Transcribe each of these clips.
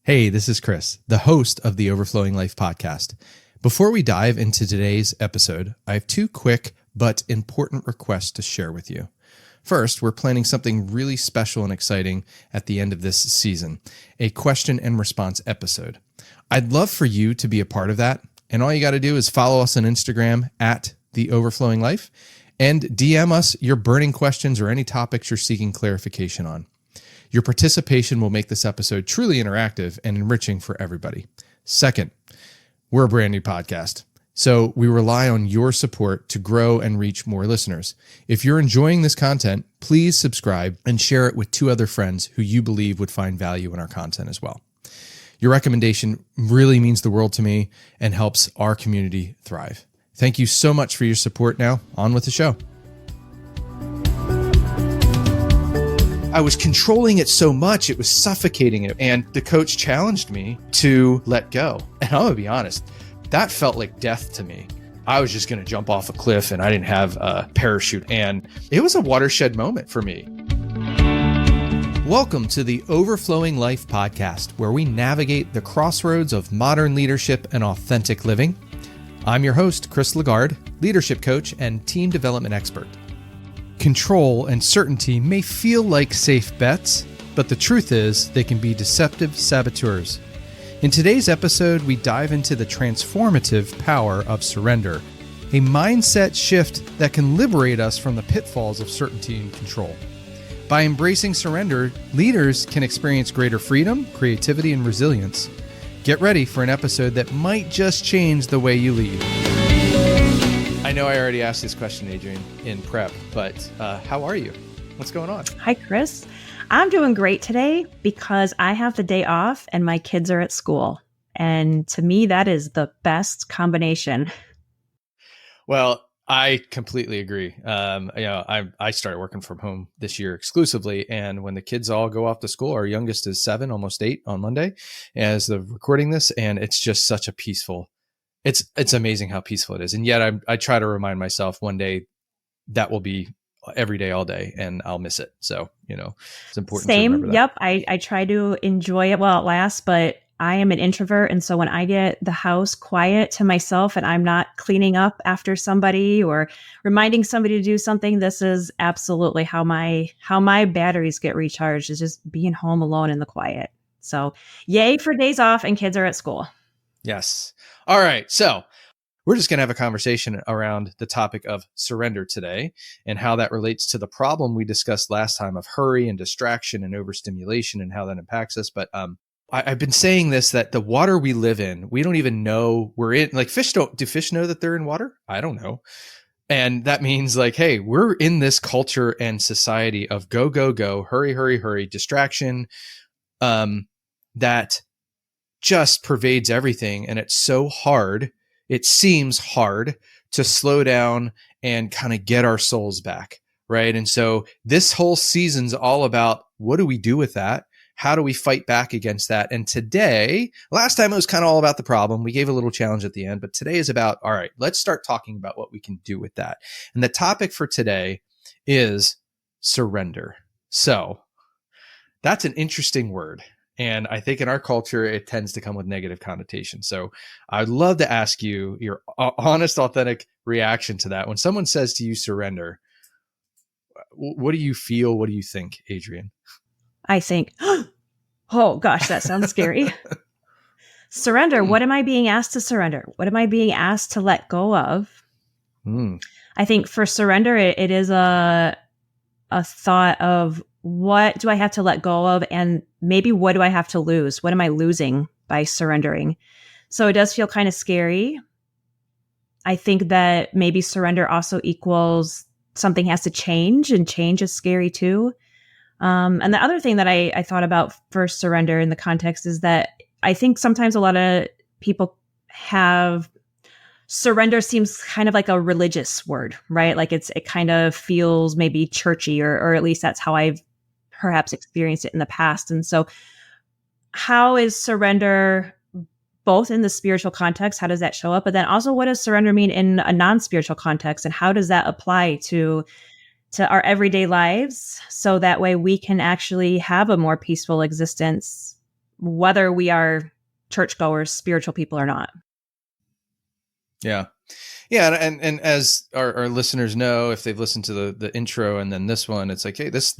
Hey, this is Chris, the host of the Overflowing Life podcast. Before we dive into today's episode, I have two quick but important requests to share with you. First, we're planning something really special and exciting at the end of this season, a question and response episode. I'd love for you to be a part of that, and all you got to do is follow us on Instagram at The Overflowing Life and DM us your burning questions or any topics you're seeking clarification on. Your participation will make this episode truly interactive and enriching for everybody. Second, we're a brand new podcast, so we rely on your support to grow and reach more listeners. If you're enjoying this content, please subscribe and share it with two other friends who you believe would find value in our content as well. Your recommendation really means the world to me and helps our community thrive. Thank you so much for your support. Now, on with the show. I was controlling it so much, it was suffocating it. And the coach challenged me to let go. And I'm gonna be honest, that felt like death to me. I was just gonna jump off a cliff and I didn't have a parachute. And it was a watershed moment for me. Welcome to the Overflowing Life podcast, where we navigate the crossroads of modern leadership and authentic living. I'm your host, Chris Lagarde, leadership coach and team development expert. Control and certainty may feel like safe bets, but the truth is they can be deceptive saboteurs. In today's episode, we dive into the transformative power of surrender, a mindset shift that can liberate us from the pitfalls of certainty and control. By embracing surrender, leaders can experience greater freedom, creativity, and resilience. Get ready for an episode that might just change the way you lead. I know I already asked this question, Adrienne, in prep, but how are you? What's going on? Hi, Chris. I'm doing great today because I have the day off and my kids are at school. And to me, that is the best combination. Well, I completely agree. I started working from home this year exclusively. And when the kids all go off to school, our youngest is 7, almost 8 on Monday as the recording this. And it's just such a peaceful It's amazing how peaceful it is. And yet I try to remind myself one day that will be every day, all day, and I'll miss it. So, it's important to remember that. Yep. I try to enjoy it while it lasts, but I am an introvert. And so when I get the house quiet to myself and I'm not cleaning up after somebody or reminding somebody to do something, this is absolutely how my batteries get recharged, is just being home alone in the quiet. So yay for days off and kids are at school. Yes. All right. So we're just going to have a conversation around the topic of surrender today and how that relates to the problem we discussed last time of hurry and distraction and overstimulation and how that impacts us. But I've been saying this, that the water we live in, we don't even know we're in. Like do fish know that they're in water? I don't know. And that means like, hey, we're in this culture and society of go, go, go, hurry, hurry, hurry, distraction, that just pervades everything. And it's so hard. It seems hard to slow down and kind of get our souls back. Right. And so this whole season's all about, what do we do with that? How do we fight back against that? And today, last time it was kind of all about the problem. We gave a little challenge at the end, but today is about, all right, let's start talking about what we can do with that. And the topic for today is surrender. So that's an interesting word. And I think in our culture, it tends to come with negative connotation. So I'd love to ask you your honest, authentic reaction to that. When someone says to you, surrender, what do you feel? What do you think, Adrienne? I think, oh gosh, that sounds scary. Surrender. What am I being asked to surrender? What am I being asked to let go of? I think for surrender, it is a thought of, what do I have to let go of? And maybe what do I have to lose? What am I losing by surrendering? So it does feel kind of scary. I think that maybe surrender also equals something has to change, and change is scary too. And the other thing that I thought about for surrender in the context is that I think sometimes a lot of people have surrender seems kind of like a religious word, right? Like it kind of feels maybe churchy, or at least that's how I've perhaps experienced it in the past. And so how is surrender both in the spiritual context? How does that show up? But then also, what does surrender mean in a non-spiritual context? And how does that apply to our everyday lives? So that way we can actually have a more peaceful existence whether we are churchgoers, spiritual people or not. Yeah. Yeah. And as our listeners know, if they've listened to the intro and then this one, it's like, hey, this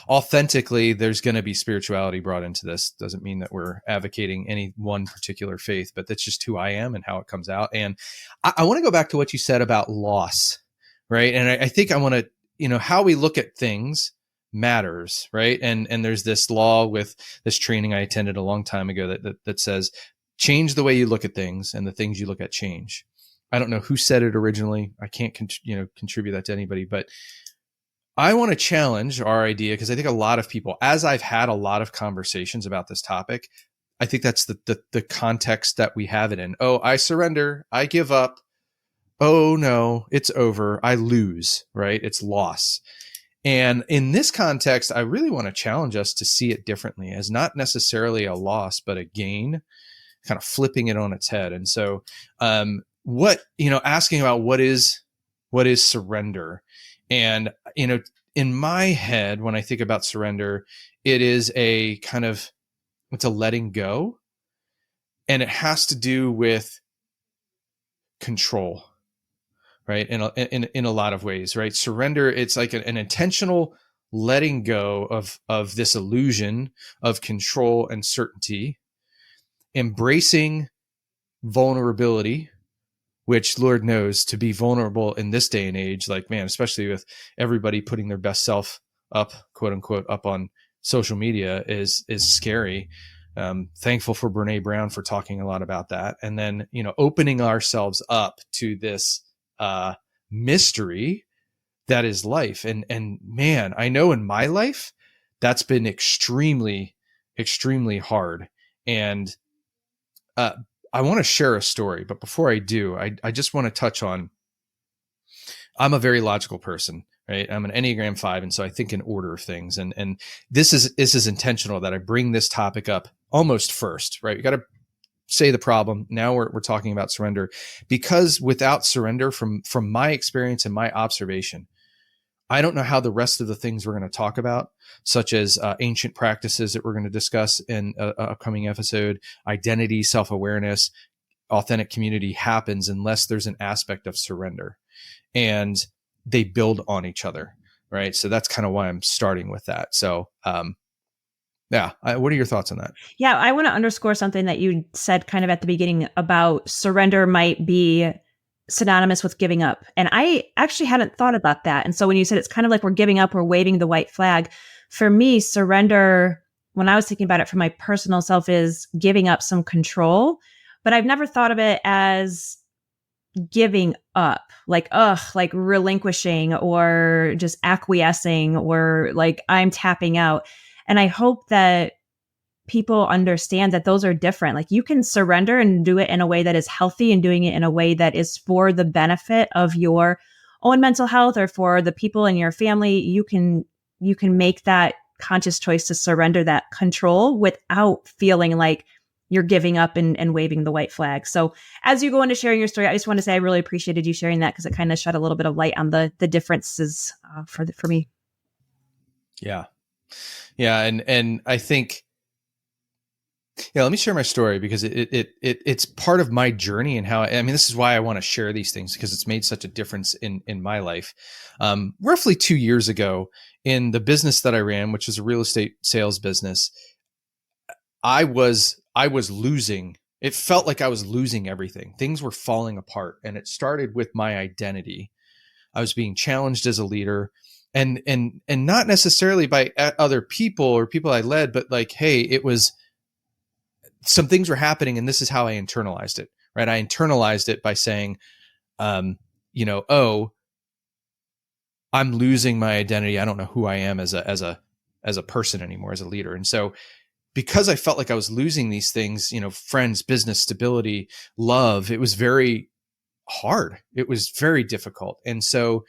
authentically, there's going to be spirituality brought into this. Doesn't mean that we're advocating any one particular faith, but that's just who I am and how it comes out. And I want to go back to what you said about loss, right? And I think I want to, how we look at things matters, right? And there's this law with this training I attended a long time ago that says, change the way you look at things and the things you look at change. I don't know who said it originally. I can't, contribute that to anybody, but I want to challenge our idea because I think a lot of people, as I've had a lot of conversations about this topic, I think that's the context that we have it in. Oh, I surrender. I give up. Oh no, it's over. I lose, right? It's loss. And in this context, I really want to challenge us to see it differently as not necessarily a loss, but a gain, kind of flipping it on its head. And so, asking about what is surrender. And, in my head, when I think about surrender, it is it's a letting go, and it has to do with control, right? In a lot of ways, right? Surrender, it's like an intentional letting go of this illusion of control and certainty, embracing vulnerability, which Lord knows to be vulnerable in this day and age, like, man, especially with everybody putting their best self up, quote unquote, up on social media is scary. Thankful for Brene Brown for talking a lot about that. And then, opening ourselves up to this mystery that is life. And man, I know in my life, that's been extremely, extremely hard. And I want to share a story, but before I do, I just want to touch on, I'm a very logical person, right? I'm an Enneagram 5. And so I think in order of things. And this is intentional that I bring this topic up almost first, right? We got to say the problem. Now we're talking about surrender, because without surrender, from my experience and my observation, I don't know how the rest of the things we're going to talk about, such as ancient practices that we're going to discuss in an upcoming episode, identity, self-awareness, authentic community, happens unless there's an aspect of surrender, and they build on each other, right? So that's kind of why I'm starting with that. So, what are your thoughts on that? Yeah, I want to underscore something that you said kind of at the beginning about surrender might be synonymous with giving up. And I actually hadn't thought about that. And so when you said it's kind of like we're giving up, we're waving the white flag. For me, surrender, when I was thinking about it for my personal self, is giving up some control. But I've never thought of it as giving up, like relinquishing or just acquiescing or like I'm tapping out. And I hope that people understand that those are different. Like you can surrender and do it in a way that is healthy and doing it in a way that is for the benefit of your own mental health or for the people in your family. You can make that conscious choice to surrender that control without feeling like you're giving up and waving the white flag. So as you go into sharing your story, I just want to say I really appreciated you sharing that because it kind of shed a little bit of light on the differences for me. Yeah. Yeah. And I think, let me share my story because it's part of my journey and how, this is why I want to share these things, because it's made such a difference in my life. Roughly 2 years ago, in the business that I ran, which was a real estate sales business, I was losing. It felt like I was losing everything. Things were falling apart, and it started with my identity. I was being challenged as a leader, and not necessarily by other people or people I led, but like, hey, it was, some things were happening, and this is how I internalized it, right? I internalized it by saying, oh, I'm losing my identity. I don't know who I am as a person anymore, as a leader. And so because I felt like I was losing these things, friends, business, stability, love, it was very hard. It was very difficult. And so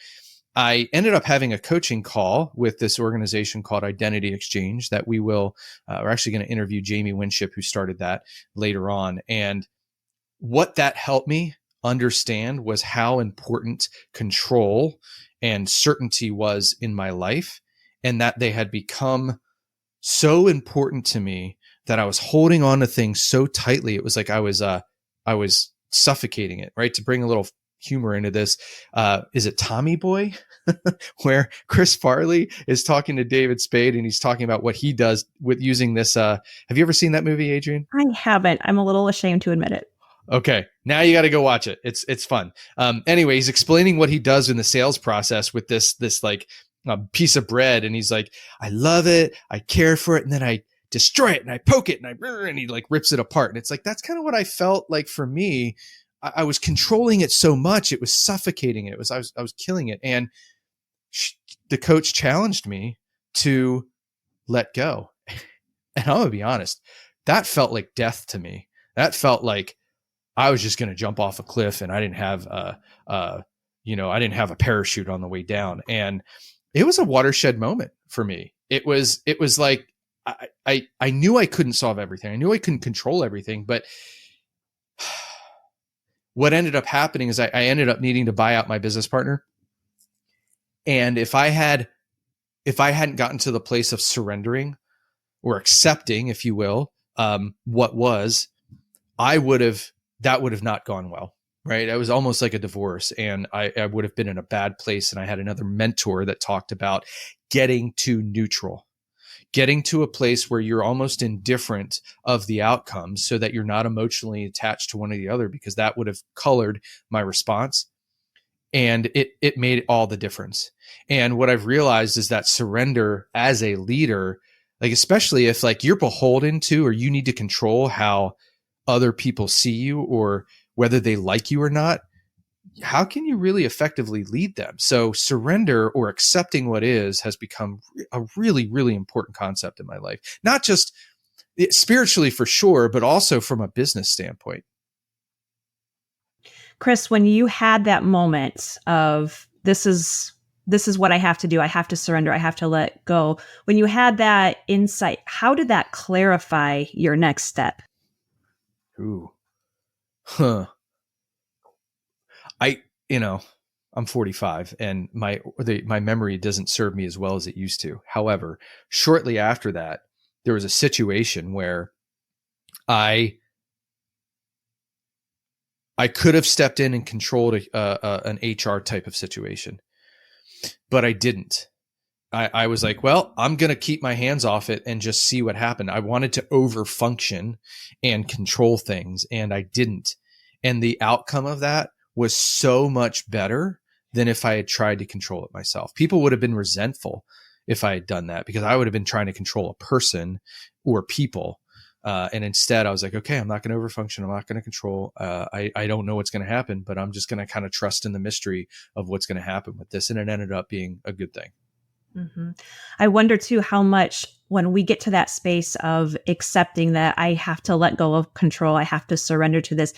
I ended up having a coaching call with this organization called Identity Exchange that we're actually going to interview Jamie Winship, who started that later on. And what that helped me understand was how important control and certainty was in my life, and that they had become so important to me that I was holding on to things so tightly. It was like I was suffocating it, right? To bring a little humor into this, is it Tommy Boy? Where Chris Farley is talking to David Spade and he's talking about what he does with using this. Have you ever seen that movie, Adrian? I haven't. I'm a little ashamed to admit it. Okay. Now you got to go watch it. It's fun. Anyway, he's explaining what he does in the sales process with this like piece of bread. And he's like, I love it. I care for it. And then I destroy it and I poke it and he like rips it apart. And it's like, that's kind of what I felt like for me. I was controlling it so much. It was suffocating it. I was killing it. And the coach challenged me to let go. And I'm going to be honest, that felt like death to me. That felt like I was just going to jump off a cliff and I didn't have I didn't have a parachute on the way down. And it was a watershed moment for me. It was like, I knew I couldn't solve everything. I knew I couldn't control everything, but what ended up happening is I ended up needing to buy out my business partner. And if I hadn't gotten to the place of surrendering or accepting, if you will, what was, that would have not gone well, right? It was almost like a divorce and I would have been in a bad place. And I had another mentor that talked about getting to neutral, getting to a place where you're almost indifferent of the outcomes so that you're not emotionally attached to one or the other, because that would have colored my response. And it made all the difference. And what I've realized is that surrender as a leader, like especially if like you're beholden to or you need to control how other people see you or whether they like you or not, how can you really effectively lead them? So surrender or accepting what is has become a really, really important concept in my life, not just spiritually for sure, but also from a business standpoint. Chris, when you had that moment of this is what I have to do, I have to surrender, I have to let go. When you had that insight, how did that clarify your next step? Ooh. I'm 45 and my memory doesn't serve me as well as it used to. However, shortly after that, there was a situation where I could have stepped in and controlled an HR type of situation, but I didn't. I was like, well, I'm going to keep my hands off it and just see what happened. I wanted to overfunction and control things, and I didn't. And the outcome of that was so much better than if I had tried to control it myself. People would have been resentful if I had done that because I would have been trying to control a person or people. And instead I was like, okay, I'm not going to overfunction. I'm not going to control. I don't know what's going to happen, but I'm just going to kind of trust in the mystery of what's going to happen with this. And it ended up being a good thing. Mm-hmm. I wonder too, how much when we get to that space of accepting that I have to let go of control, I have to surrender to this,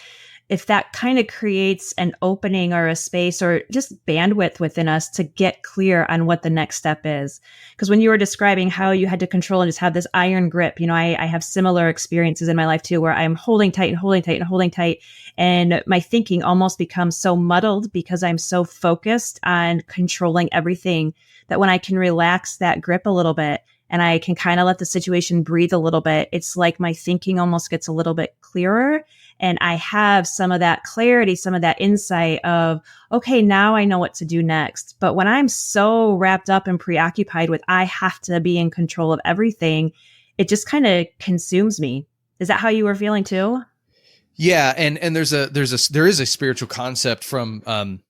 if that kind of creates an opening or a space or just bandwidth within us to get clear on what the next step is. Because when you were describing how you had to control and just have this iron grip, I have similar experiences in my life too, where I'm holding tight and holding tight and holding tight. And my thinking almost becomes so muddled because I'm so focused on controlling everything that when I can relax that grip a little bit and I can kind of let the situation breathe a little bit, it's like my thinking almost gets a little bit clearer. And I have some of that clarity, some of that insight of, okay, now I know what to do next. But when I'm so wrapped up and preoccupied with, I have to be in control of everything, it just kind of consumes me. Is that how you were feeling too? Yeah. And there is a spiritual concept from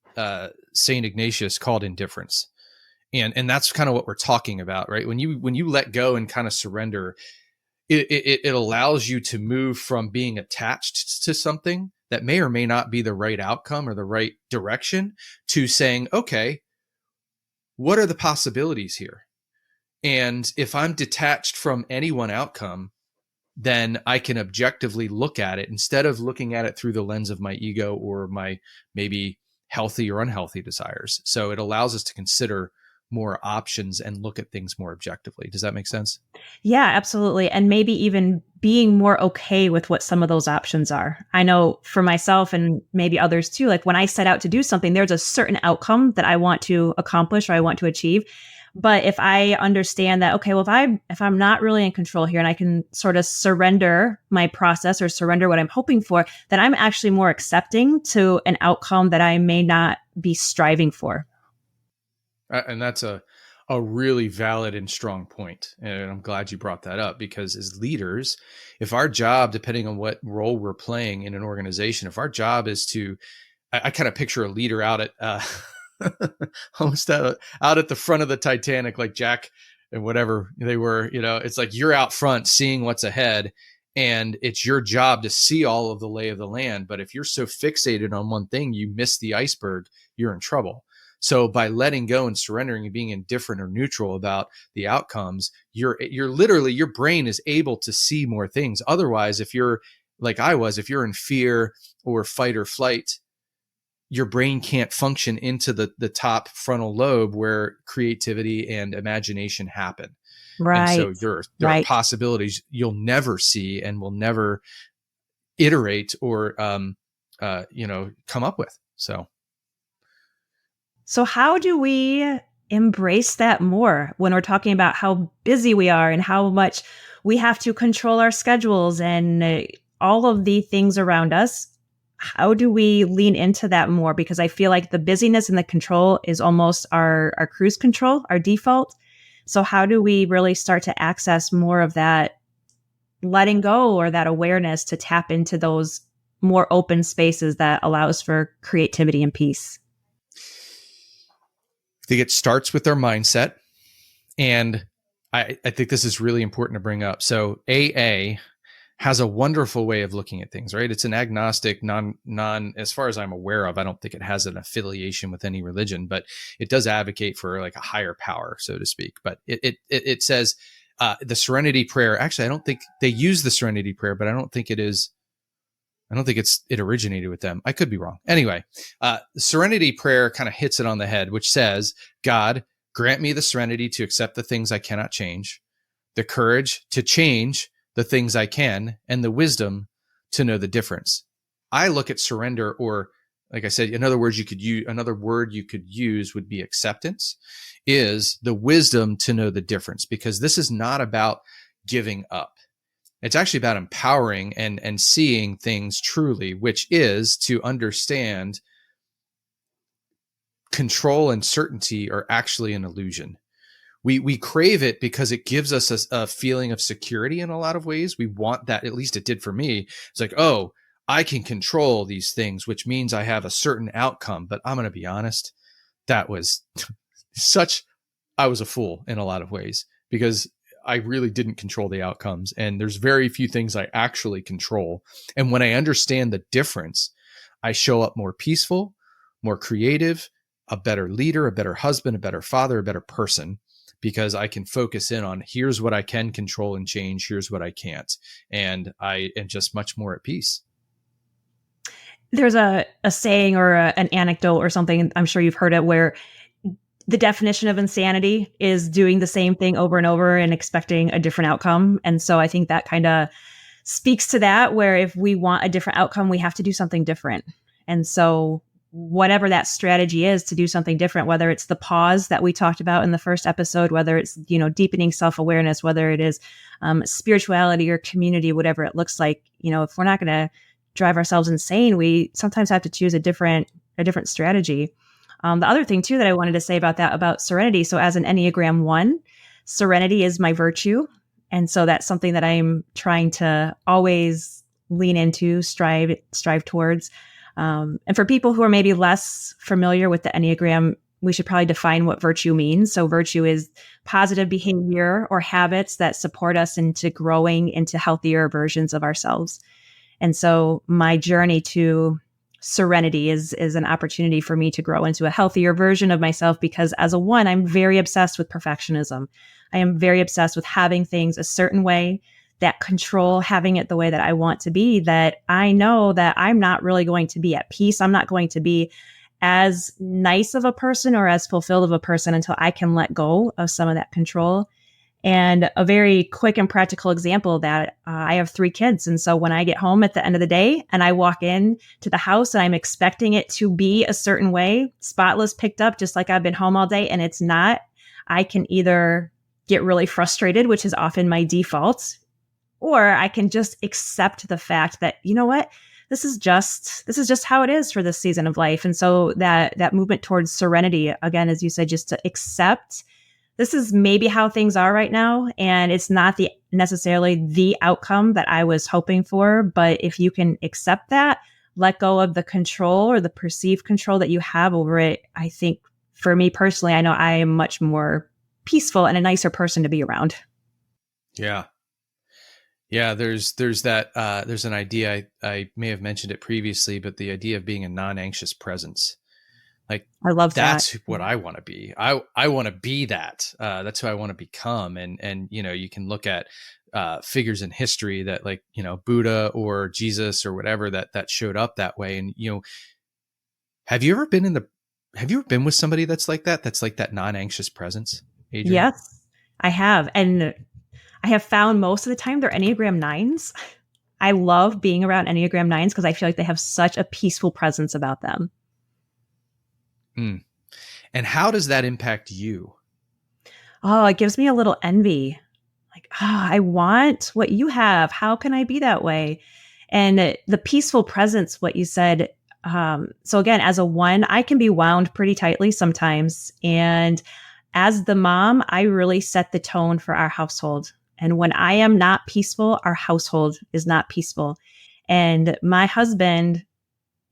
Saint Ignatius called indifference. And that's kind of what we're talking about, right? When you let go and kind of surrender, it allows you to move from being attached to something that may or may not be the right outcome or the right direction to saying, okay, what are the possibilities here? And if I'm detached from any one outcome, then I can objectively look at it instead of looking at it through the lens of my ego or my maybe healthy or unhealthy desires. So it allows us to consider more options and look at things more objectively. Does that make sense? Yeah, absolutely. And maybe even being more okay with what some of those options are. I know for myself and maybe others too, like when I set out to do something, there's a certain outcome that I want to accomplish or I want to achieve. But if I understand that, okay, well, if I'm not really in control here and I can sort of surrender my process or surrender what I'm hoping for, then I'm actually more accepting to an outcome that I may not be striving for. And that's a really valid and strong point. And I'm glad you brought that up, because as leaders, if our job, depending on what role we're playing in an organization, if our job is to, I kind of picture a leader out at, almost out at the front of the Titanic, like Jack and whatever they were, it's like you're out front seeing what's ahead, and it's your job to see all of the lay of the land. But if you're so fixated on one thing, you miss the iceberg, you're in trouble. So by letting go and surrendering and being indifferent or neutral about the outcomes, you're literally, your brain is able to see more things. Otherwise, if you're like I was, if you're in fear or fight or flight, your brain can't function into the top frontal lobe where creativity and imagination happen. Right. And so there are possibilities you'll never see and will never iterate or, come up with. So how do we embrace that more when we're talking about how busy we are and how much we have to control our schedules and all of the things around us? How do we lean into that more? Because I feel like the busyness and the control is almost our cruise control, our default. So how do we really start to access more of that letting go or that awareness to tap into those more open spaces that allows for creativity and peace? I think it starts with their mindset. And I think this is really important to bring up. So AA has a wonderful way of looking at things, right? It's an agnostic, non, as far as I'm aware of, I don't think it has an affiliation with any religion, but it does advocate for like a higher power, so to speak. But it says the Serenity Prayer. Actually, I don't think they use the Serenity Prayer, but I don't think it originated with them. I could be wrong. Anyway, the Serenity Prayer kind of hits it on the head, which says, God, grant me the serenity to accept the things I cannot change, the courage to change the things I can, and the wisdom to know the difference. I look at surrender, or like I said, another word you could use would be acceptance, is the wisdom to know the difference, because this is not about giving up. It's actually about empowering and seeing things truly, which is to understand control and certainty are actually an illusion. We crave it because it gives us a feeling of security in a lot of ways. We want that, at least it did for me. It's like, oh, I can control these things, which means I have a certain outcome. But I'm going to be honest, that was I was a fool in a lot of ways, because I really didn't control the outcomes. And there's very few things I actually control. And when I understand the difference, I show up more peaceful, more creative, a better leader, a better husband, a better father, a better person, because I can focus in on here's what I can control and change, here's what I can't. And I am just much more at peace. There's a saying or an anecdote or something, I'm sure you've heard it, where the definition of insanity is doing the same thing over and over and expecting a different outcome. And so I think that kind of speaks to that, where if we want a different outcome, we have to do something different. And so whatever that strategy is to do something different, whether it's the pause that we talked about in the first episode, whether it's, deepening self-awareness, whether it is spirituality or community, whatever it looks like, if we're not going to drive ourselves insane, we sometimes have to choose a different strategy. The other thing too that I wanted to say about serenity. So as an Enneagram 1, serenity is my virtue. And so that's something that I'm trying to always lean into, strive towards. And for people who are maybe less familiar with the Enneagram, we should probably define what virtue means. So virtue is positive behavior or habits that support us into growing into healthier versions of ourselves. And so my journey to serenity is an opportunity for me to grow into a healthier version of myself, because as a 1, I'm very obsessed with perfectionism. I am very obsessed with having things a certain way, that control, having it the way that I want to be, that I know that I'm not really going to be at peace. I'm not going to be as nice of a person or as fulfilled of a person until I can let go of some of that control. And a very quick and practical example that I have 3 kids. And so when I get home at the end of the day and I walk in to the house and I'm expecting it to be a certain way, spotless, picked up, just like I've been home all day, and it's not, I can either get really frustrated, which is often my default, or I can just accept the fact that, you know what, this is just how it is for this season of life. And so that movement towards serenity, again, as you said, just to accept this is maybe how things are right now. And it's not the necessarily the outcome that I was hoping for. But if you can accept that, let go of the control or the perceived control that you have over it, I think for me personally, I know I am much more peaceful and a nicer person to be around. Yeah. Yeah, there's that there's an idea I may have mentioned it previously, but the idea of being a non-anxious presence. Like I love that's that. what I want to be. I want to be that. That's who I want to become. And you can look at figures in history that like Buddha or Jesus or whatever that showed up that way. And have you ever been with somebody that's like that? That's like that non-anxious presence, Adrian? Yes, I have. And I have found most of the time they're Enneagram nines. I love being around Enneagram nines because I feel like they have such a peaceful presence about them. Mm. And how does that impact you? Oh, it gives me a little envy. Like, I want what you have. How can I be that way? And the peaceful presence, what you said. So again, as a one, I can be wound pretty tightly sometimes. And as the mom, I really set the tone for our household. And when I am not peaceful, our household is not peaceful. And my husband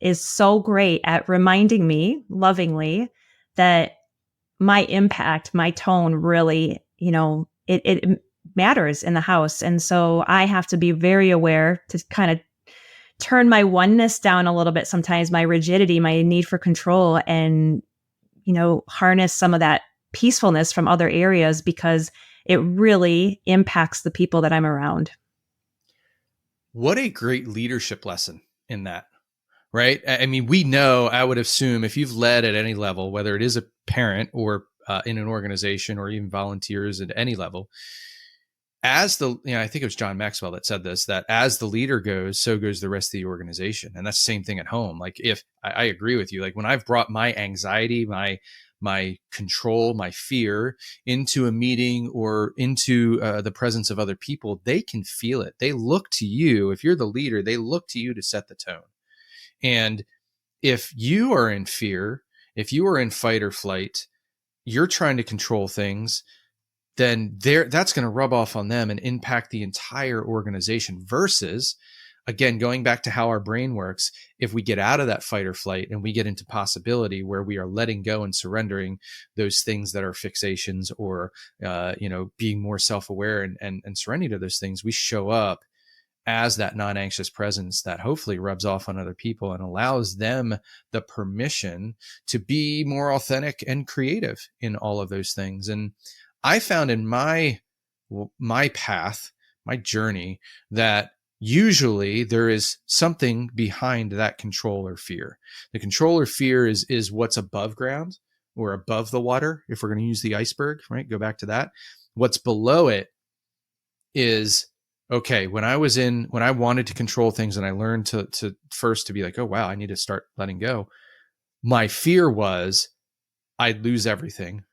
is so great at reminding me lovingly that my impact, my tone really, it matters in the house. And so I have to be very aware to kind of turn my oneness down a little bit sometimes, my rigidity, my need for control, and, harness some of that peacefulness from other areas because it really impacts the people that I'm around. What a great leadership lesson in that. Right? I mean, we know, I would assume if you've led at any level, whether it is a parent or in an organization or even volunteers at any level, I think it was John Maxwell that said this, that as the leader goes, so goes the rest of the organization. And that's the same thing at home. Like if I agree with you, like when I've brought my anxiety, my control, my fear into a meeting or into the presence of other people, they can feel it. They look to you. If you're the leader, they look to you to set the tone. And if you are in fear, if you are in fight or flight, you're trying to control things, then that's going to rub off on them and impact the entire organization versus, again, going back to how our brain works, if we get out of that fight or flight and we get into possibility where we are letting go and surrendering those things that are fixations or, being more self-aware and surrendering to those things, we show up as that non-anxious presence that hopefully rubs off on other people and allows them the permission to be more authentic and creative in all of those things. And I found in my path, my journey, that usually there is something behind that control or fear. The control or fear is what's above ground or above the water. If we're going to use the iceberg, right? Go back to that. What's below it is, okay, when I wanted to control things and I learned to first to be like, oh, wow, I need to start letting go. My fear was I'd lose everything.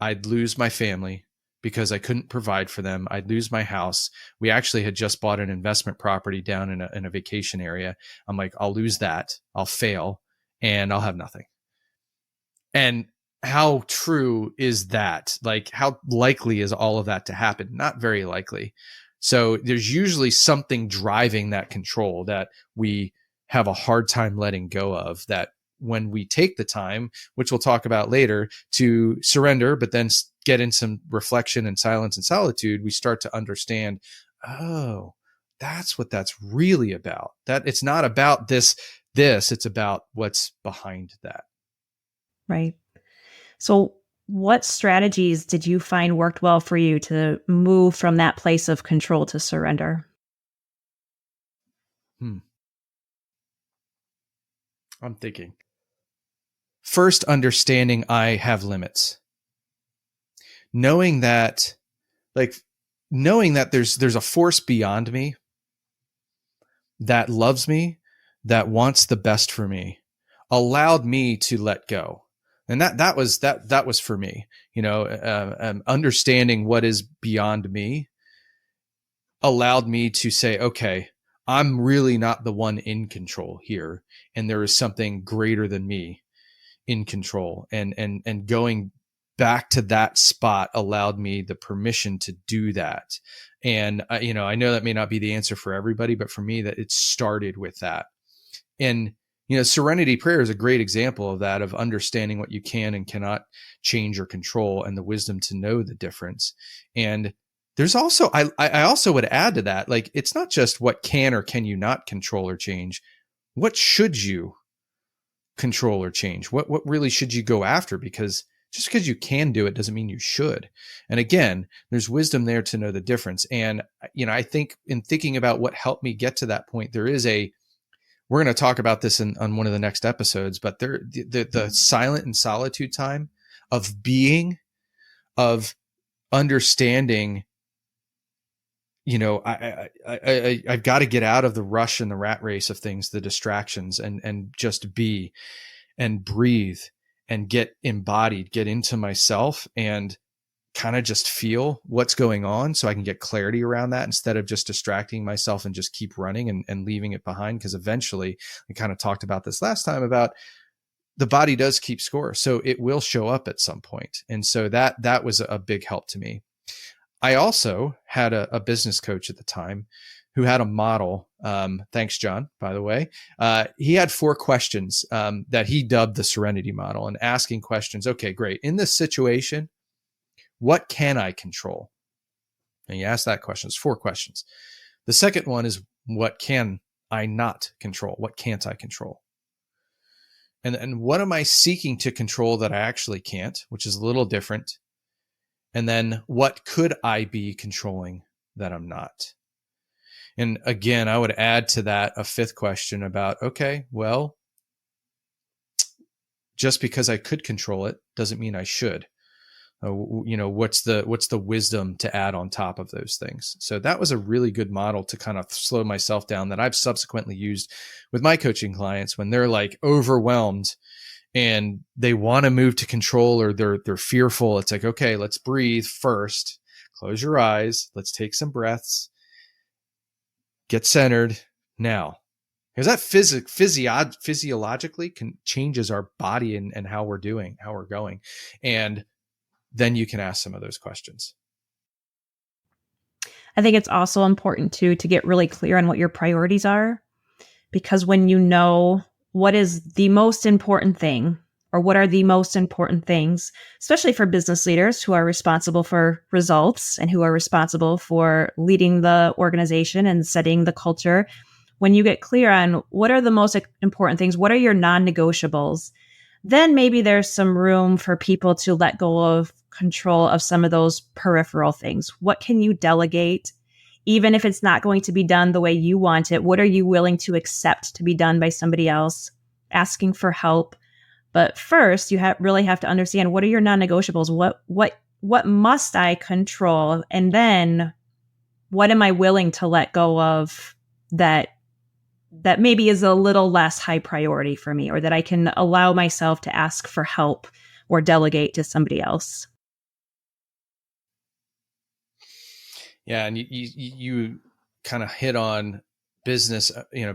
I'd lose my family because I couldn't provide for them. I'd lose my house. We actually had just bought an investment property down in a vacation area. I'm like, I'll lose that. I'll fail and I'll have nothing. And how true is that? Like, how likely is all of that to happen? Not very likely. So there's usually something driving that control that we have a hard time letting go of, that when we take the time, which we'll talk about later, to surrender, but then get in some reflection and silence and solitude, we start to understand, oh, that's what that's really about. That it's not about this, it's about what's behind that. Right. So what strategies did you find worked well for you to move from that place of control to surrender? I'm thinking. First, understanding I have limits. Knowing that there's a force beyond me that loves me, that wants the best for me, allowed me to let go. And that was for me, understanding what is beyond me allowed me to say, okay, I'm really not the one in control here. And there is something greater than me in control. And going back to that spot allowed me the permission to do that. And, I know that may not be the answer for everybody, but for me, that it started with that. And, Serenity Prayer is a great example of that, of understanding what you can and cannot change or control, and the wisdom to know the difference. And there's also, I also would add to that, like, it's not just what can or can you not control or change. What should you control or change? What really should you go after? Because just because you can do it doesn't mean you should. And again, there's wisdom there to know the difference. And, I think in thinking about what helped me get to that point, we're going to talk about this on one of the next episodes, but the silent and solitude time of being, of understanding, I've got to get out of the rush and the rat race of things, the distractions, and just be and breathe and get embodied, get into myself and kind of just feel what's going on so I can get clarity around that, instead of just distracting myself and just keep running and leaving it behind. Because eventually, I kind of talked about this last time, about the body does keep score. So it will show up at some point. And so that was a big help to me. I also had a business coach at the time who had a model. Thanks, John, by the way. He had 4 questions that he dubbed the Serenity model, and asking questions. Okay, great. In this situation, what can I control? And you ask that question. It's 4 questions. The second one is, what can I not control? What can't I control? And what am I seeking to control that I actually can't, which is a little different. And then what could I be controlling that I'm not? And again, I would add to that a 5th question about, okay, well, just because I could control it doesn't mean I should. What's the wisdom to add on top of those things? So that was a really good model to kind of slow myself down, that I've subsequently used with my coaching clients when they're like overwhelmed and they want to move to control, or they're fearful. It's like, okay, let's breathe first. Close your eyes. Let's take some breaths. Get centered now. Because that physiologically changes our body and how we're going. And then you can ask some of those questions. I think it's also important to get really clear on what your priorities are, because when you know what is the most important thing, or what are the most important things, especially for business leaders who are responsible for results and who are responsible for leading the organization and setting the culture, when you get clear on what are the most important things, what are your non-negotiables, then maybe there's some room for people to let go of control of some of those peripheral things. What can you delegate? Even if it's not going to be done the way you want it, what are you willing to accept to be done by somebody else? Asking for help. But first, you really have to understand, what are your non-negotiables? What must I control? And then what am I willing to let go of that maybe is a little less high priority for me, or that I can allow myself to ask for help or delegate to somebody else? Yeah, and you kind of hit on business,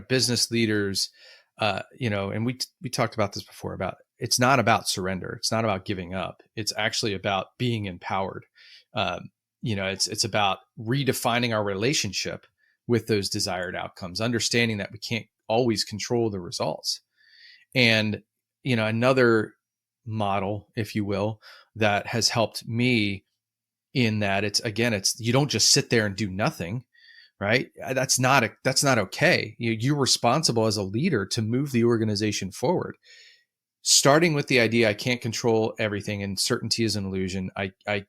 business leaders, and we talked about this before, about it's not about surrender. It's not about giving up. It's actually about being empowered. It's about redefining our relationship with those desired outcomes, understanding that we can't always control the results. And, another model, if you will, that has helped me in that, it's you don't just sit there and do nothing, right? That's not okay. You're responsible as a leader to move the organization forward. Starting with the idea, I can't control everything and certainty is an illusion. I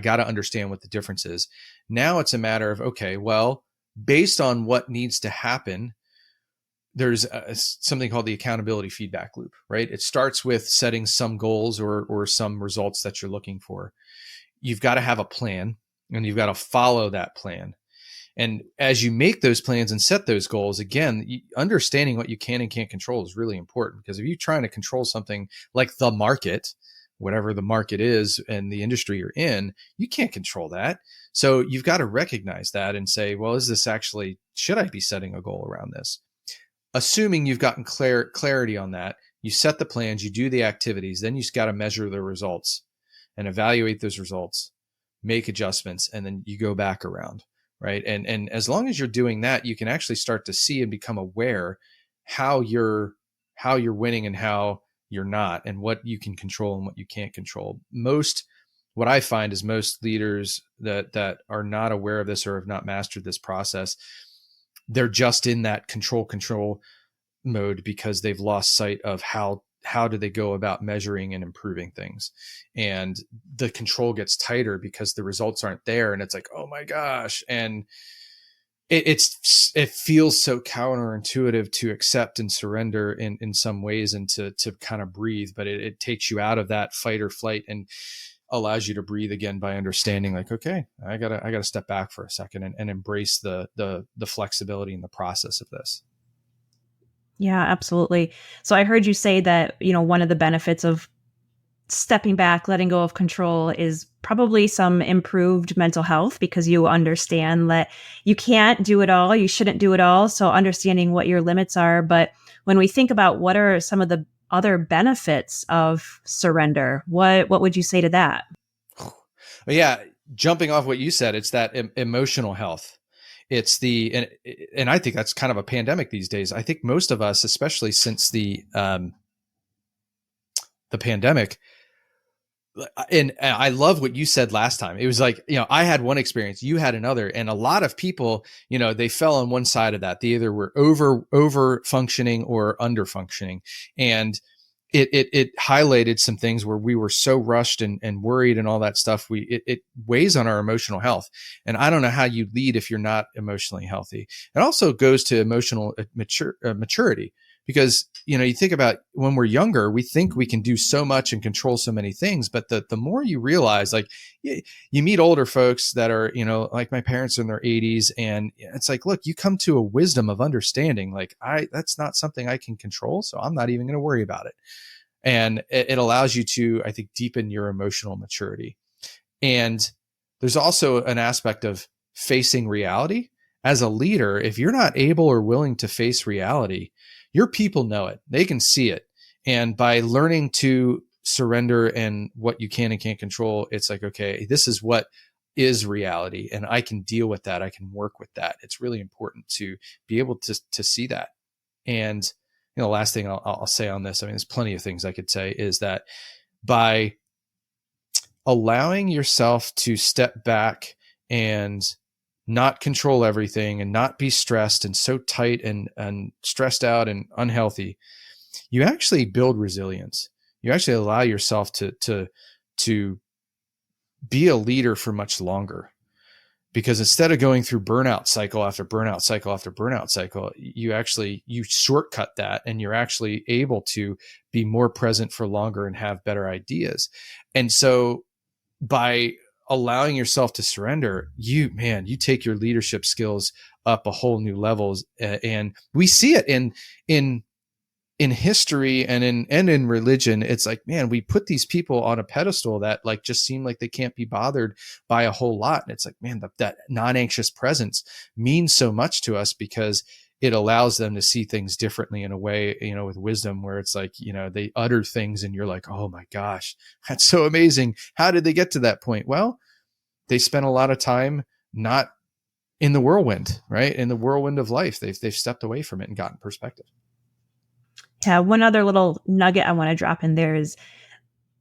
got to understand what the difference is. Now it's a matter of, okay, well, based on what needs to happen, there's something called the accountability feedback loop, right? It starts with setting some goals or some results that you're looking for. You've got to have a plan and you've got to follow that plan. And as you make those plans and set those goals, again, understanding what you can and can't control is really important, because if you're trying to control something like the market, whatever the market is and the industry you're in, you can't control that. So you've got to recognize that and say, well, is this actually, should I be setting a goal around this? Assuming you've gotten clarity on that, you set the plans, you do the activities, then you've got to measure the results and evaluate those results, make adjustments, and then you go back around, right? And as long as you're doing that, you can actually start to see and become aware how you're winning and how you're not, and what you can control and what you can't control. What I find is most leaders that are not aware of this or have not mastered this process, they're just in that control mode because they've lost sight of how do they go about measuring and improving things. And the control gets tighter because the results aren't there. And it's like, oh my gosh. And it feels so counterintuitive to accept and surrender in some ways, and to kind of breathe, but it takes you out of that fight or flight and allows you to breathe again by understanding, like, okay, I gotta step back for a second and embrace the flexibility in the process of this. Yeah, absolutely. So I heard you say that, one of the benefits of stepping back, letting go of control is probably some improved mental health, because you understand that you can't do it all. You shouldn't do it all. So understanding what your limits are. But when we think about what are some of the other benefits of surrender, what would you say to that? Yeah. Jumping off what you said, it's that emotional health. It's and I think that's kind of a pandemic these days. I think most of us, especially since the pandemic, and I love what you said last time. It was like, I had one experience, you had another, and a lot of people, they fell on one side of that. They either were over functioning or under functioning. And it highlighted some things where we were so rushed and worried and all that stuff. It weighs on our emotional health. And I don't know how you lead if you're not emotionally healthy. It also goes to emotional maturity, because, you think about when we're younger, we think we can do so much and control so many things. But the more you realize, like, you meet older folks that are, like my parents are in their 80s, and it's like, look, you come to a wisdom of understanding, like, that's not something I can control, so I'm not even going to worry about it. And it allows you to, I think, deepen your emotional maturity. And there's also an aspect of facing reality. As a leader, if you're not able or willing to face reality, your people know it. They can see it. And by learning to surrender and what you can and can't control, it's like, okay, this is what is reality, and I can deal with that. I can work with that. It's really important to be able to see that. And, the last thing I'll say on this, I mean, there's plenty of things I could say, is that by allowing yourself to step back and not control everything and not be stressed and so tight and stressed out and unhealthy, you actually build resilience. You actually allow yourself to be a leader for much longer, because instead of going through burnout cycle after burnout cycle after burnout cycle, you shortcut that, and you're actually able to be more present for longer and have better ideas. And so by allowing yourself to surrender, you take your leadership skills up a whole new levels. And we see it in history and in religion. It's like, man, we put these people on a pedestal that, like, just seem like they can't be bothered by a whole lot. And it's like, man, that non-anxious presence means so much to us, because it allows them to see things differently in a way, with wisdom, where it's like, they utter things and you're like, oh my gosh, that's so amazing. How did they get to that point? Well, they spent a lot of time not in the whirlwind, right? In the whirlwind of life. They've stepped away from it and gotten perspective. Yeah. One other little nugget I want to drop in there is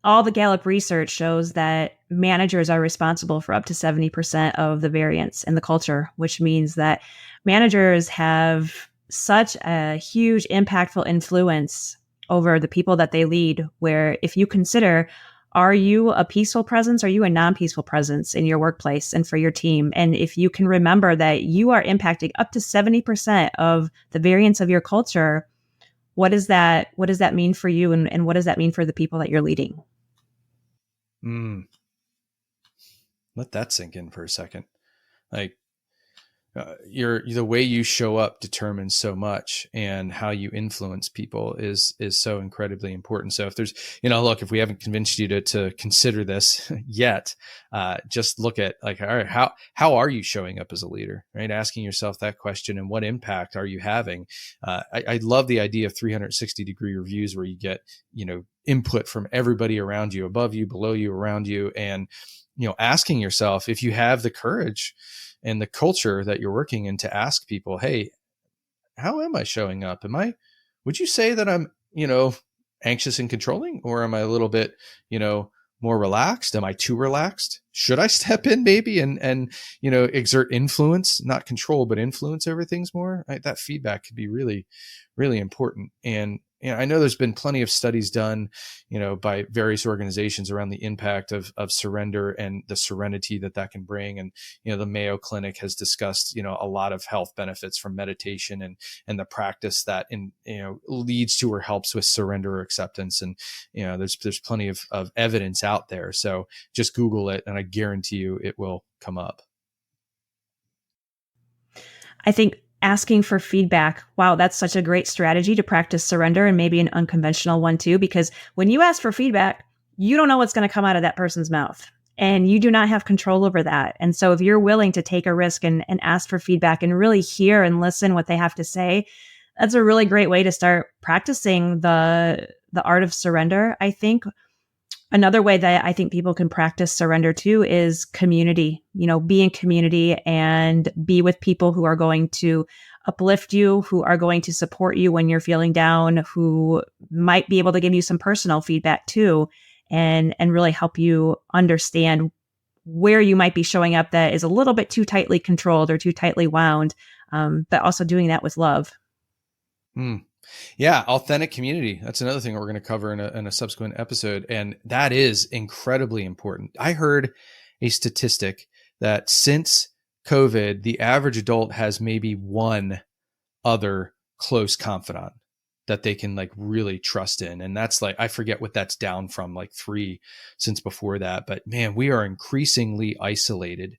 all the Gallup research shows that managers are responsible for up to 70% of the variance in the culture, which means that managers have such a huge impactful influence over the people that they lead, where if you consider, are you a peaceful presence? Are you a non-peaceful presence in your workplace and for your team? And if you can remember that you are impacting up to 70% of the variance of your culture, what does that mean for you? And what does that mean for the people that you're leading? Let that sink in for a second. Like, the way you show up determines so much, and how you influence people is so incredibly important. So if there's, look, if we haven't convinced you to consider this yet, just look at like, all right, how are you showing up as a leader, right? Asking yourself that question, and what impact are you having? I love the idea of 360-degree reviews, where you get, input from everybody around you, above you, below you, around you. And, asking yourself, if you have the courage and the culture that you're working in, to ask people, hey, how am I showing up? Would you say that I'm, anxious and controlling, or am I a little bit, more relaxed? Am I too relaxed? Should I step in maybe and exert influence, not control, but influence over things more? That feedback could be really, really important. And I know there's been plenty of studies done, by various organizations around the impact of surrender and the serenity that can bring. And, the Mayo Clinic has discussed, a lot of health benefits from meditation and the practice that leads to or helps with surrender or acceptance. And, there's plenty of evidence out there. So just Google it, and I guarantee you it will come up. I think asking for feedback, wow, that's such a great strategy to practice surrender, and maybe an unconventional one too, because when you ask for feedback, you don't know what's going to come out of that person's mouth, and you do not have control over that. And so if you're willing to take a risk and ask for feedback and really hear and listen what they have to say, that's a really great way to start practicing the art of surrender. I think another way that I think people can practice surrender too is community. Be in community and be with people who are going to uplift you, who are going to support you when you're feeling down, who might be able to give you some personal feedback too, and really help you understand where you might be showing up that is a little bit too tightly controlled or too tightly wound, but also doing that with love. Yeah. Authentic community. That's another thing we're going to cover in a subsequent episode. And that is incredibly important. I heard a statistic that since COVID, the average adult has maybe one other close confidant that they can like really trust in. And that's like, I forget what that's down from, like 3 since before that. But man, we are increasingly isolated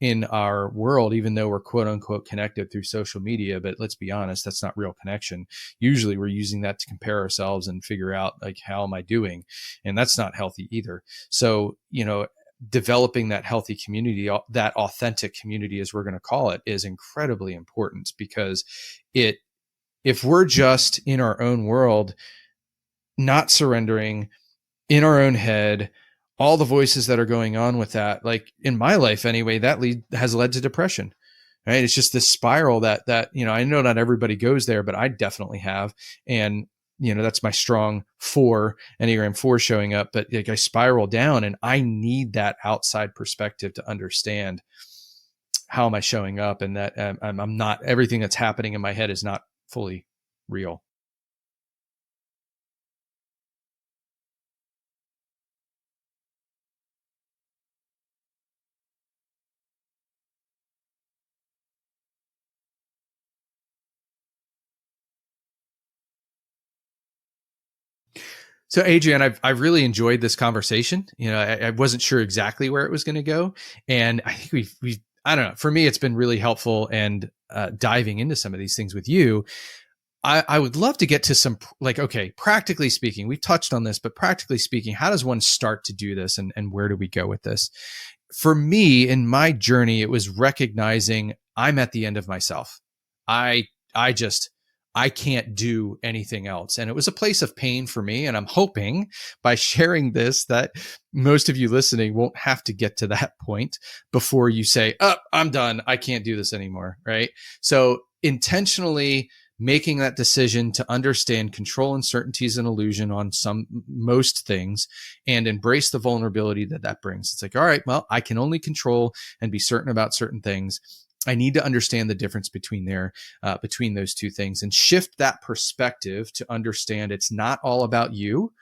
in our world, even though we're quote unquote connected through social media. But let's be honest, that's not real connection. Usually we're using that to compare ourselves and figure out like, how am I doing? And that's not healthy either. So, developing that healthy community, that authentic community, as we're going to call it, is incredibly important, because if we're just in our own world, not surrendering, in our own head, all the voices that are going on with that, like in my life anyway, that has led to depression, right? It's just this spiral that, I know not everybody goes there, but I definitely have. And, that's my strong 4, Enneagram 4 showing up, but like I spiral down, and I need that outside perspective to understand how am I showing up, and that I'm not, everything that's happening in my head is not fully real. So Adrienne, I've really enjoyed this conversation. I wasn't sure exactly where it was going to go, and I think we've I don't know. For me, it's been really helpful, and diving into some of these things with you. I would love to get to some, like, okay, practically speaking, we've touched on this, but practically speaking, how does one start to do this, and where do we go with this? For me, in my journey, it was recognizing I'm at the end of myself. I can't do anything else. And it was a place of pain for me. And I'm hoping by sharing this that most of you listening won't have to get to that point before you say, oh, I'm done. I can't do this anymore. Right. So intentionally making that decision to understand control uncertainty is an illusion on most things, and embrace the vulnerability that brings. It's like, all right, well, I can only control and be certain about certain things. I need to understand the difference between those two things, and shift that perspective to understand it's not all about you.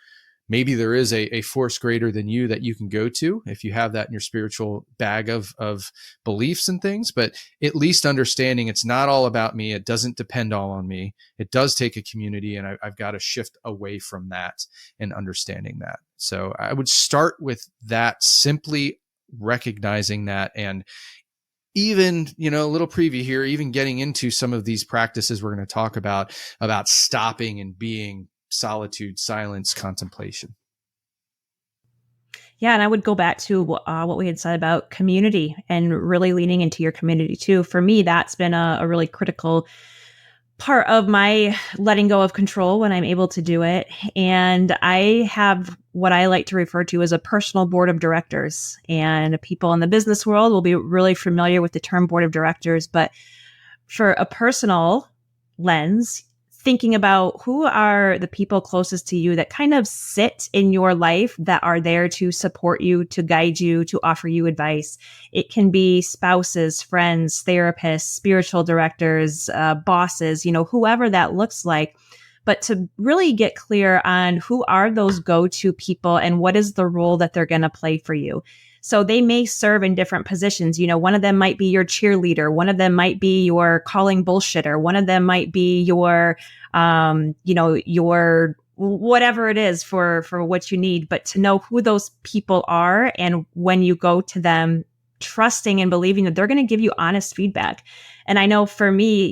Maybe there is a force greater than you that you can go to if you have that in your spiritual bag of beliefs and things, but at least understanding it's not all about me. It doesn't depend all on me. It does take a community, and I've got to shift away from that and understanding that. So I would start with that, simply recognizing that, and even, a little preview here, even getting into some of these practices we're going to talk about stopping and being, solitude, silence, contemplation. Yeah. And I would go back to what we had said about community and really leaning into your community too. For me, that's been a really critical part of my letting go of control when I'm able to do it. And I have what I like to refer to as a personal board of directors. And people in the business world will be really familiar with the term board of directors. But for a personal lens, thinking about who are the people closest to you that kind of sit in your life that are there to support you, to guide you, to offer you advice. It can be spouses, friends, therapists, spiritual directors, bosses, whoever that looks like. But to really get clear on who are those go-to people and what is the role that they're going to play for you. So they may serve in different positions. One of them might be your cheerleader. One of them might be your calling bullshitter. One of them might be your, your whatever it is for what you need. But to know who those people are, and when you go to them, trusting and believing that they're going to give you honest feedback. And I know for me,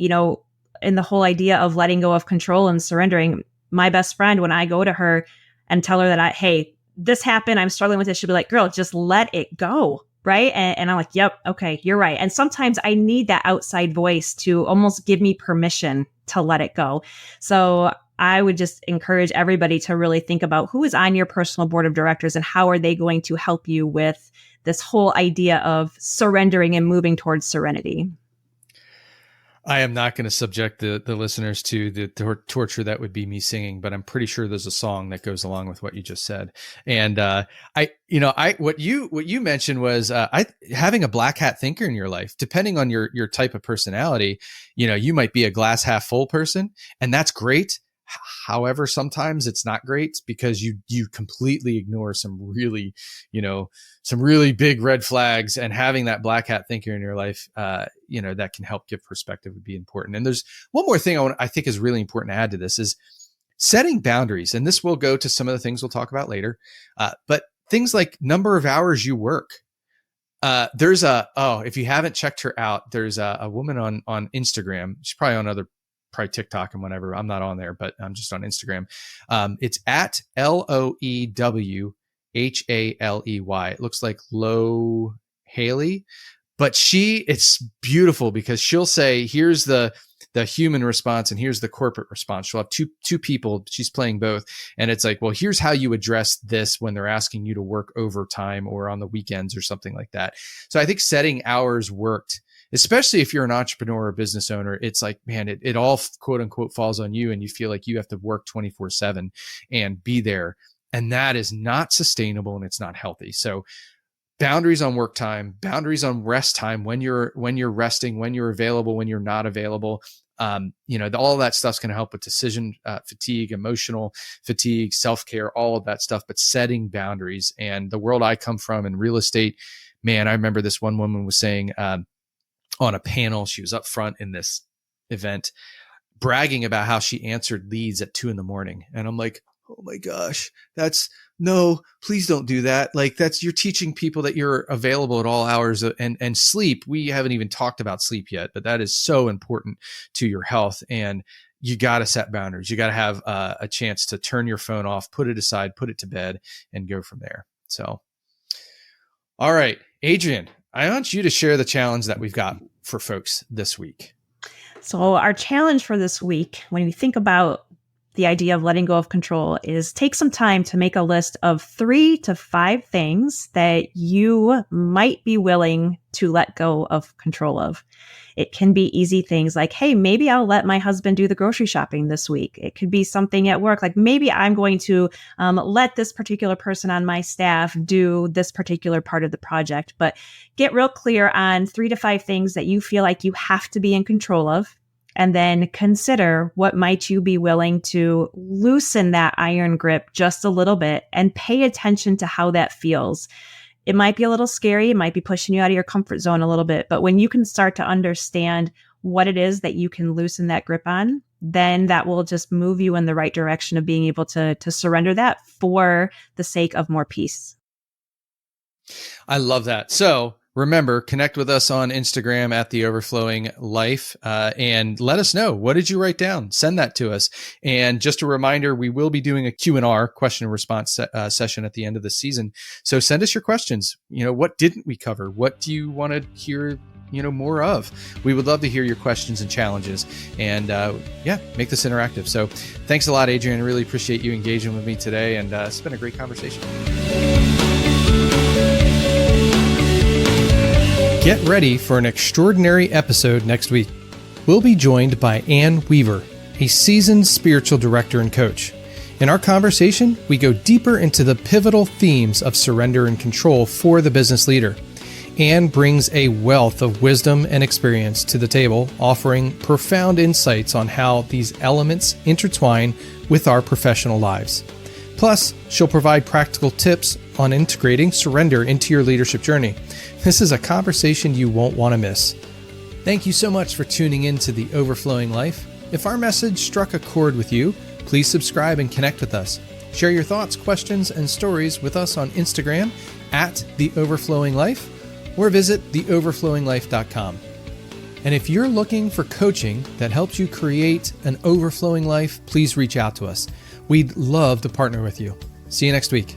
in the whole idea of letting go of control and surrendering, my best friend, when I go to her and tell her that hey, this happened, I'm struggling with this, she'll be like, girl, just let it go. Right. And I'm like, yep. Okay. You're right. And sometimes I need that outside voice to almost give me permission to let it go. So I would just encourage everybody to really think about who is on your personal board of directors and how are they going to help you with this whole idea of surrendering and moving towards serenity. I am not going to subject the listeners to the torture that would be me singing, but I'm pretty sure there's a song that goes along with what you just said. And what you mentioned was having a black hat thinker in your life. Depending on your type of personality, you might be a glass half full person, and that's great. However, sometimes it's not great because you completely ignore some really big red flags, and having that black hat thinker in your life, that can help give perspective would be important. And there's one more thing I think is really important to add to this is setting boundaries. And this will go to some of the things we'll talk about later. But things like number of hours you work. If you haven't checked her out, there's a woman on Instagram. She's probably TikTok and whatever. I'm not on there, but I'm just on Instagram. It's at LOEWHALEY. It looks like Low Haley, but it's beautiful because she'll say, here's the human response and here's the corporate response. She'll have two people. She's playing both. And it's like, well, here's how you address this when they're asking you to work overtime or on the weekends or something like that. So I think setting hours worked, especially if you're an entrepreneur or business owner. It's like, man, it all quote unquote falls on you, and you feel like you have to work 24/7 and be there. And that is not sustainable, and it's not healthy. So boundaries on work time, boundaries on rest time, when you're resting, when you're available, when you're not available. All of that stuff's going to help with decision fatigue, emotional fatigue, self-care, all of that stuff, but setting boundaries. And the world I come from in real estate, man, I remember this one woman was saying, on a panel, she was up front in this event bragging about how she answered leads at 2 a.m. And I'm like, oh my gosh, no, please don't do that. Like you're teaching people that you're available at all hours, and sleep. We haven't even talked about sleep yet, but that is so important to your health. And you got to set boundaries. You got to have a chance to turn your phone off, put it aside, put it to bed, and go from there. So, all right, Adrienne, I want you to share the challenge that we've got for folks this week. So our challenge for this week, when you think about the idea of letting go of control, is take some time to make a list of 3 to 5 things that you might be willing to let go of control of. It can be easy things like, hey, maybe I'll let my husband do the grocery shopping this week. It could be something at work, like maybe I'm going to let this particular person on my staff do this particular part of the project. But get real clear on 3 to 5 things that you feel like you have to be in control of. And then consider what might you be willing to loosen that iron grip just a little bit, and pay attention to how that feels. It might be a little scary. It might be pushing you out of your comfort zone a little bit. But when you can start to understand what it is that you can loosen that grip on, then that will just move you in the right direction of being able to surrender that for the sake of more peace. I love that. So Remember, connect with us on Instagram at The Overflowing Life, and let us know, what did you write down? Send that to us. And just a reminder, we will be doing a Q&R, question and response session at the end of the season. So send us your questions. What didn't we cover? What do you want to hear more of? We would love to hear your questions and challenges, and make this interactive. So thanks a lot, Adrian. I really appreciate you engaging with me today, and it's been a great conversation. Get ready for an extraordinary episode next week. We'll be joined by Ann Weaver, a seasoned spiritual director and coach. In our conversation, we go deeper into the pivotal themes of surrender and control for the business leader. Ann brings a wealth of wisdom and experience to the table, offering profound insights on how these elements intertwine with our professional lives. Plus, she'll provide practical tips on integrating surrender into your leadership journey. This is a conversation you won't want to miss. Thank you so much for tuning in to The Overflowing Life. If our message struck a chord with you, please subscribe and connect with us. Share your thoughts, questions, and stories with us on Instagram at The Overflowing Life, or visit theoverflowinglife.com. And if you're looking for coaching that helps you create an overflowing life, please reach out to us. We'd love to partner with you. See you next week.